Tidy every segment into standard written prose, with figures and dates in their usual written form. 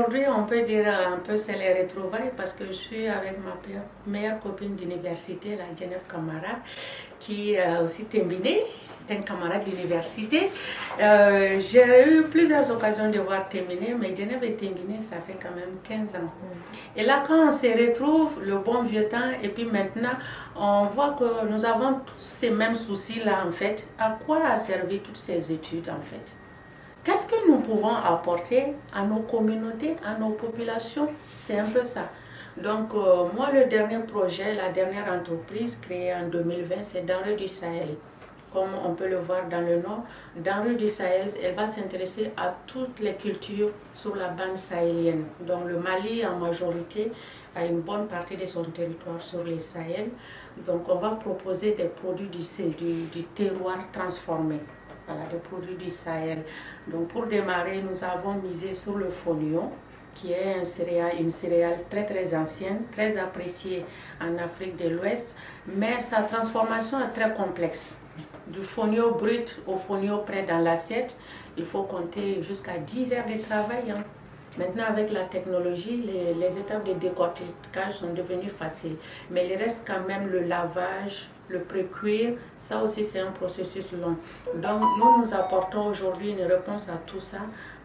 aujourd'hui, on peut dire un peu c'est les retrouvailles parce que je suis avec ma meilleure copine d'université, la Jenef Kamara, qui a aussi terminé, est un camarade d'université. J'ai eu plusieurs occasions de voir terminer, mais Jenef est terminé, ça fait quand même 15 ans. Et là, quand on se retrouve, le bon vieux temps, et puis maintenant, on voit que nous avons tous ces mêmes soucis-là, en fait. À quoi a servi toutes ces études, en fait? Qu'est-ce que nous pouvons apporter à nos communautés, à nos populations? C'est un peu ça. Donc, moi, le dernier projet, la dernière entreprise créée en 2020, c'est Denrées du Sahel. Comme on peut le voir dans le nom, Denrées du Sahel, elle va s'intéresser à toutes les cultures sur la bande sahélienne. Donc, le Mali, en majorité, a une bonne partie de son territoire sur les Sahel. Donc, on va proposer des produits du terroir transformés. Voilà, des produits du Sahel. Donc pour démarrer, nous avons misé sur le fonio, qui est une céréale très très ancienne, très appréciée en Afrique de l'Ouest, mais sa transformation est très complexe. Du fonio brut au fonio prêt dans l'assiette, il faut compter jusqu'à 10 heures de travail. Maintenant, avec la technologie, les étapes de décortiquage sont devenues faciles. Mais il reste quand même le lavage, le pré-cuire. Ça aussi, c'est un processus long. Donc, nous apportons aujourd'hui une réponse à tout ça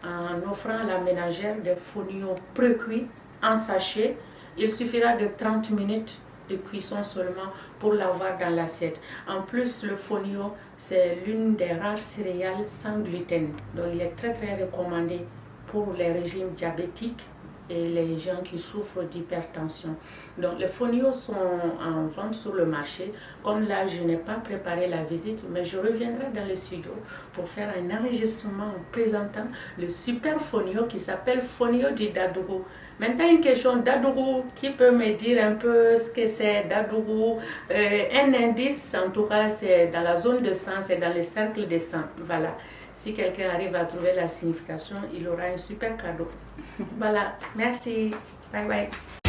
en offrant à la ménagère des fonio pré-cuits en sachet. Il suffira de 30 minutes de cuisson seulement pour l'avoir dans l'assiette. En plus, le fonio, c'est l'une des rares céréales sans gluten. Donc, il est très, très recommandé pour les régimes diabétiques et les gens qui souffrent d'hypertension. Donc les fonios sont en vente sur le marché. Comme là, je n'ai pas préparé la visite, mais je reviendrai dans le studio pour faire un enregistrement en présentant le super fonio qui s'appelle fonio du Dadougou. Maintenant, une question Dadougou, qui peut me dire un peu ce que c'est Dadougou? Un indice, en tout cas, c'est dans la zone de sang, c'est dans le cercle de sang. Voilà. Si quelqu'un arrive à trouver la signification, il aura un super cadeau. Voilà, merci. Bye bye.